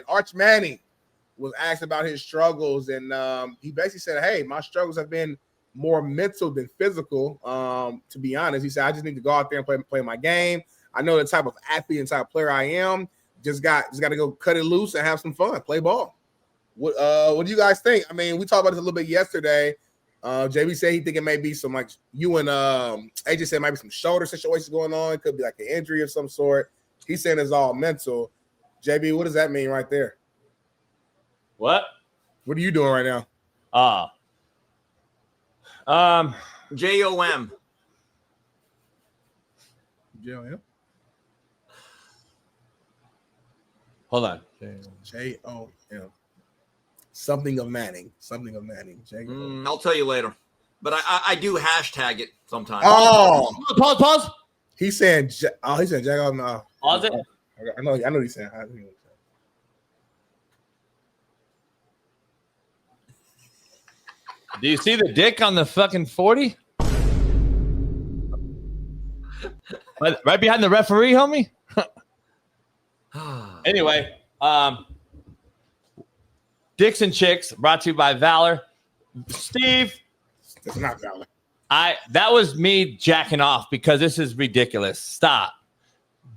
Arch Manning was asked about his struggles, and he basically said, hey, my struggles have been more mental than physical. To be honest, he said, I just need to go out there and play my game. I know the type of athlete and type of player I am. Just got to go cut it loose and have some fun, play ball. What do you guys think? I mean, we talked about this a little bit yesterday. JB said he think it may be some, like you and AJ said, might be some shoulder situations going on. It could be like an injury of some sort. He's saying it's all mental. JB, what does that mean right there? What are you doing right now? JOM. JOM? Hold on. JOM. Something of Manning. I'll tell you later. But I do hashtag it sometimes. Oh. Pause. He's saying Jack. Pause it. I know what he's saying. Do you see the dick on the fucking 40? Right behind the referee, homie? Anyway, Dicks and Chicks brought to you by Valor. Steve. It's not Valor. That was me jacking off because this is ridiculous. Stop.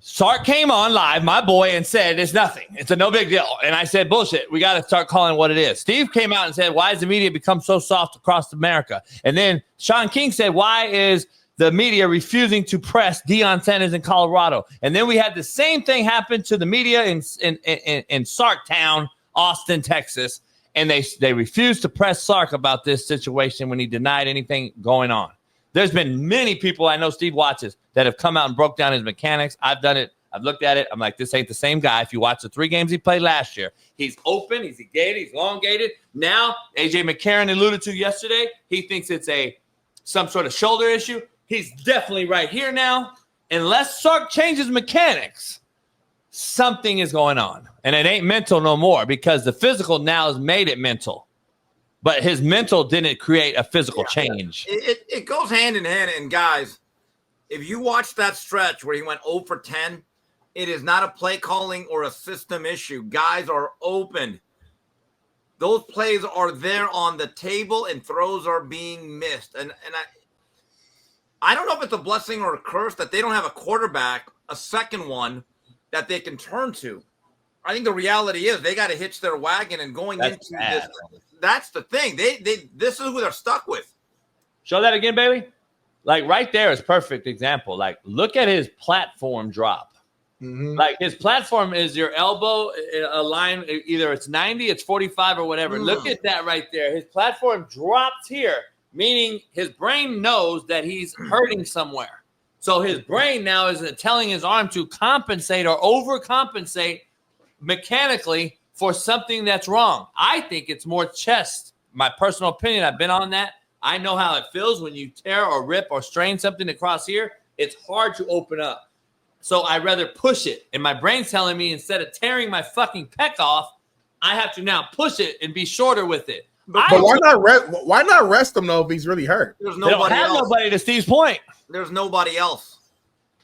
Sark came on live, my boy, and said it's nothing. It's a no big deal. And I said, bullshit. We got to start calling it what it is. Steve came out and said, why has the media become so soft across America? And then Shaun King said, why is the media refusing to press Deion Sanders in Colorado? And then we had the same thing happen to the media in Sarktown, Austin, Texas. And they refused to press Sark about this situation when he denied anything going on. There's been many people I know Steve watches that have come out and broke down his mechanics. I've done it. I've looked at it. I'm like, this ain't the same guy. If you watch the 3 games he played last year, he's open, he's gated, he's elongated. Now, AJ McCarron alluded to yesterday, he thinks it's some sort of shoulder issue. He's definitely right here now. Unless Sark changes mechanics, something is going on. And it ain't mental no more because the physical now has made it mental. But his mental didn't create a physical change. It goes hand in hand. And, guys, if you watch that stretch where he went 0 for 10, it is not a play calling or a system issue. Guys are open. Those plays are there on the table, and throws are being missed. And I don't know if it's a blessing or a curse that they don't have a quarterback, a second one, that they can turn to. I think the reality is they got to hitch their wagon and going into this. That's the thing. This is who they're stuck with. Show that again, baby. Like right there is perfect example. Like look at his platform drop. Mm-hmm. Like his platform is your elbow a line. Either it's 90, it's 45 or whatever. Look at that right there. His platform drops here, meaning his brain knows that he's hurting somewhere. So his brain now is telling his arm to compensate or overcompensate mechanically for something that's wrong. I think it's more chest. My personal opinion, I've been on that. I know how it feels when you tear or rip or strain something across here. It's hard to open up. So I'd rather push it. And my brain's telling me instead of tearing my fucking pec off, I have to now push it and be shorter with it. But why not rest him, though, if he's really hurt? There's nobody else. Nobody, to Steve's point. There's nobody else.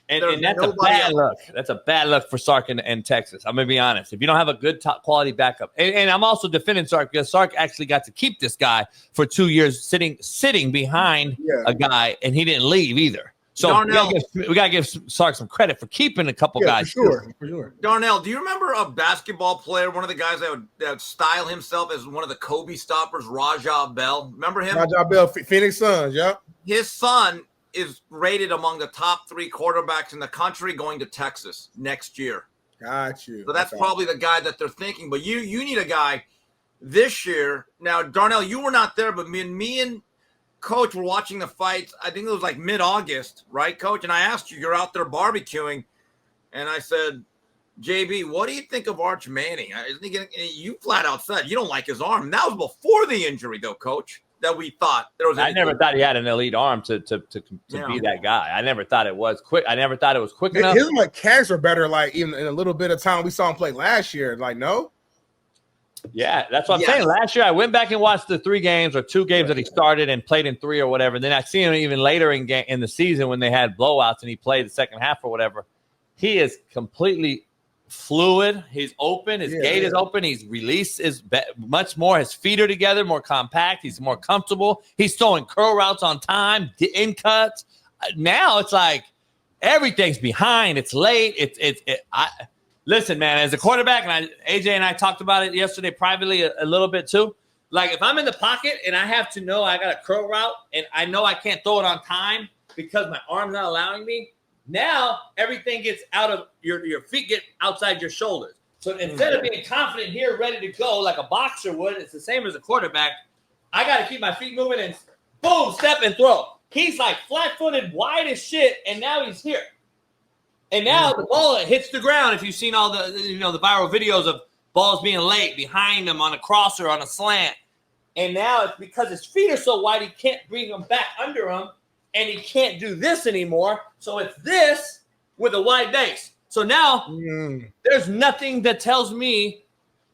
And that's a bad look. That's a bad look for Sark and Texas. I'm going to be honest. If you don't have a good top quality backup. And I'm also defending Sark because Sark actually got to keep this guy for 2 years sitting behind a guy, and he didn't leave either. So Darnell, we got to give Sark some credit for keeping a couple guys. For sure. Darnell, do you remember a basketball player, one of the guys that would style himself as one of the Kobe stoppers, Rajah Bell? Remember him? Rajah Bell, Phoenix Suns, yeah. His son is rated among the top 3 quarterbacks in the country going to Texas next year. Got you. So that's probably the guy that they're thinking. But you need a guy this year. Now, Darnell, you were not there, but me and Coach were watching the fights. I think it was like mid-August, right, Coach? And I asked you, you're out there barbecuing, and I said, JB, what do you think of Arch Manning? You flat out said you don't like his arm. And that was before the injury, though, Coach. That we thought there was. I never thought he had an elite arm to be that guy. I never thought it was quick. I never thought it was quick enough. His mechanics are better. Like even in a little bit of time we saw him play last year. Like no. Yeah, that's what I'm saying. Last year I went back and watched the 3 games or 2 games that he started and played in 3 or whatever. And then I see him even later in the season when they had blowouts and he played the second half or whatever. He is completely fluid. He's open. His gait is open. He's released is much more. His feet are together, more compact. He's more comfortable. He's throwing curl routes on time, in cuts. Now it's like everything's behind. It's late. Listen, man, as a quarterback, and AJ and I talked about it yesterday privately a little bit too. Like if I'm in the pocket and I have to know I got a curl route and I know I can't throw it on time because my arm's not allowing me, now everything gets out of your feet get outside your shoulders. So instead of being confident here, ready to go like a boxer would, it's the same as a quarterback. I got to keep my feet moving and boom, step and throw. He's like flat-footed, wide as shit, and now he's here. And now the ball hits the ground. If you've seen all the the viral videos of balls being late behind him on a crosser, on a slant. And now it's because his feet are so wide, he can't bring them back under him, and he can't do this anymore. So it's this with a wide base. So now there's nothing that tells me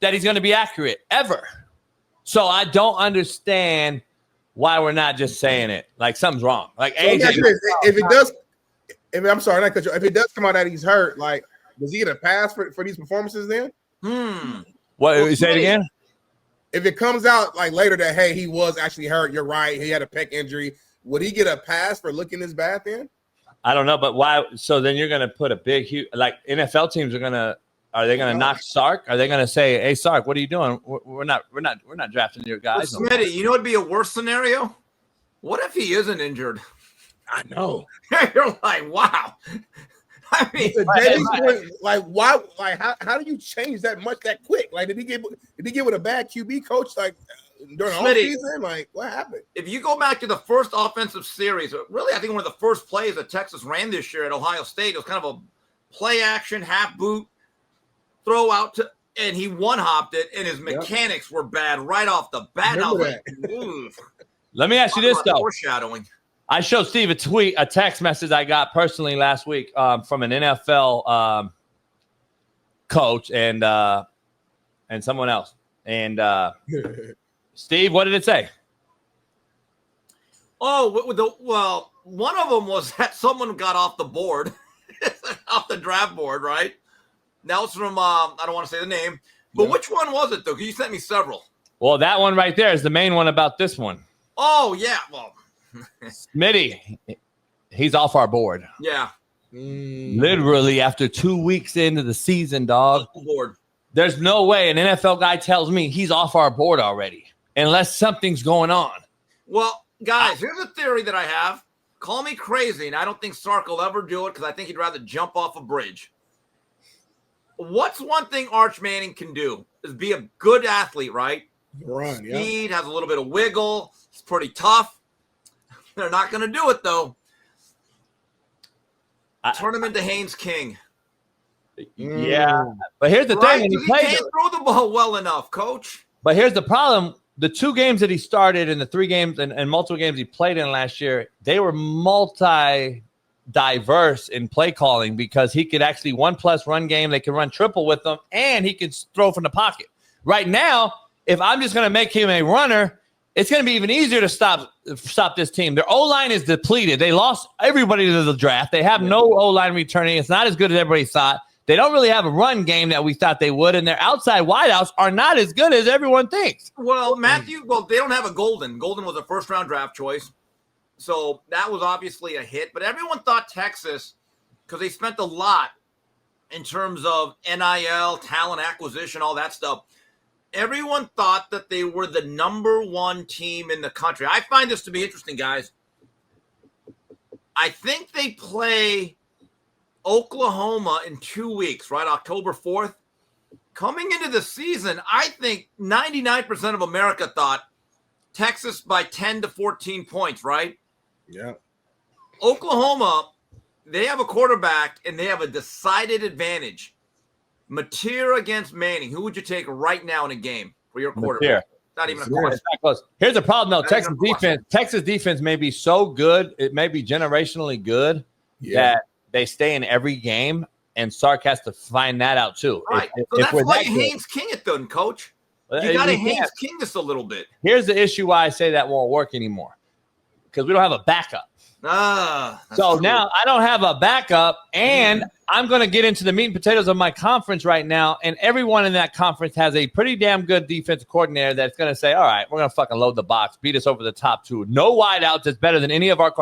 that he's going to be accurate ever. So I don't understand why we're not just saying it. Like something's wrong. Like so AJ, if it does, I'm sorry, not cut you. If it does come out that he's hurt, like does he get a pass for these performances then? What say it again? If it comes out like later that hey, he was actually hurt, you're right, he had a pec injury, would he get a pass for looking this bad then? I don't know, but why? So then you're going to put a big, huge, like NFL teams are they going to knock Sark? Are they going to say, "Hey, Sark, what are you doing? We're not drafting your guys." Well, Smitty, you know what'd be a worse scenario? What if he isn't injured? I know. You're like, wow. I mean, like why? Like how do you change that much that quick? Like did he get with a bad QB coach like during the whole season? Like what happened? If you go back to the first offensive series, really, I think one of the first plays that Texas ran this year at Ohio State, it was kind of a play action half boot throw out to, and he one hopped it, and his mechanics were bad right off the bat. I was like, let me ask you this though. Foreshadowing. I showed Steve a text message I got personally last week from an NFL coach and someone else. And Steve, what did it say? Oh, well, one of them was that someone got off the board, off the draft board, right? That was from, I don't want to say the name, but which one was it, though? Because you sent me several. Well, that one right there is the main one about this one. Oh, yeah. Well, Smitty, he's off our board. Yeah. Literally after 2 weeks into the season, dog. Board. There's no way an NFL guy tells me he's off our board already, unless something's going on. Well, guys, here's a theory that I have. Call me crazy, and I don't think Sark will ever do it because I think he'd rather jump off a bridge. What's one thing Arch Manning can do is be a good athlete, right? Run, Speed, has a little bit of wiggle. It's pretty tough. They're not going to do it, though. Turn him into Haynes King. Yeah. But here's the thing. He can't throw the ball well enough, coach. But here's the problem. The 2 games that he started and the 3 games and multiple games he played in last year, they were multi-diverse in play calling because he could actually 1+ run game. They could run triple with him, and he could throw from the pocket. Right now, if I'm just going to make him a runner, it's going to be even easier to stop this team. Their O-line is depleted. They lost everybody to the draft. They have no O-line returning. It's not as good as everybody thought. They don't really have a run game that we thought they would, and their outside wideouts are not as good as everyone thinks. Well, Matthew, they don't have a Golden. Golden was a first-round draft choice, so that was obviously a hit. But everyone thought Texas, because they spent a lot in terms of NIL, talent acquisition, all that stuff, everyone thought that they were the number 1 team in the country. I find this to be interesting, guys. I think they play Oklahoma in 2 weeks, right? October 4th. Coming into the season, I think 99% of America thought Texas by 10 to 14 points, right? Yeah. Oklahoma, they have a quarterback and they have a decided advantage. Mateer against Manning. Who would you take right now in a game for your quarterback? Not even a question. Here's the problem, though. Texas defense may be so good, it may be generationally good that they stay in every game, and Sark has to find that out too. Right. So that's why you Haynes King it, then, Coach. You got to Haynes King this a little bit. Here's the issue why I say that won't work anymore. Because we don't have a backup. So now I don't have a backup, and I'm going to get into the meat and potatoes of my conference right now, and everyone in that conference has a pretty damn good defensive coordinator that's going to say, all right, we're going to fucking load the box, beat us over the top two. No wideouts that's better than any of our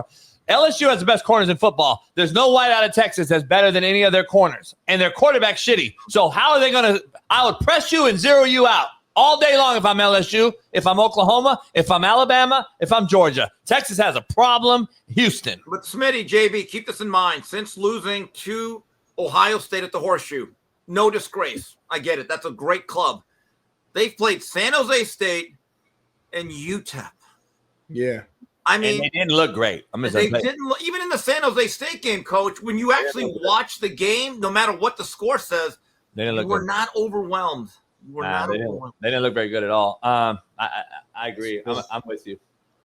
LSU has the best corners in football. There's no wideout of Texas that's better than any of their corners, and their quarterback's shitty. So how are they going to – I would press you and zero you out all day long if I'm LSU, if I'm Oklahoma, if I'm Alabama, if I'm Georgia. Texas has a problem. Houston. But Smitty, JB, keep this in mind. Since losing to Ohio State at the Horseshoe, no disgrace. I get it. That's a great club. They've played San Jose State and UTEP. Yeah. I mean, and they didn't look great. They didn't look, even in the San Jose State game, Coach, when you actually watch the game, no matter what the score says, you were not overwhelmed. They didn't look very good at all. I agree. I'm with you.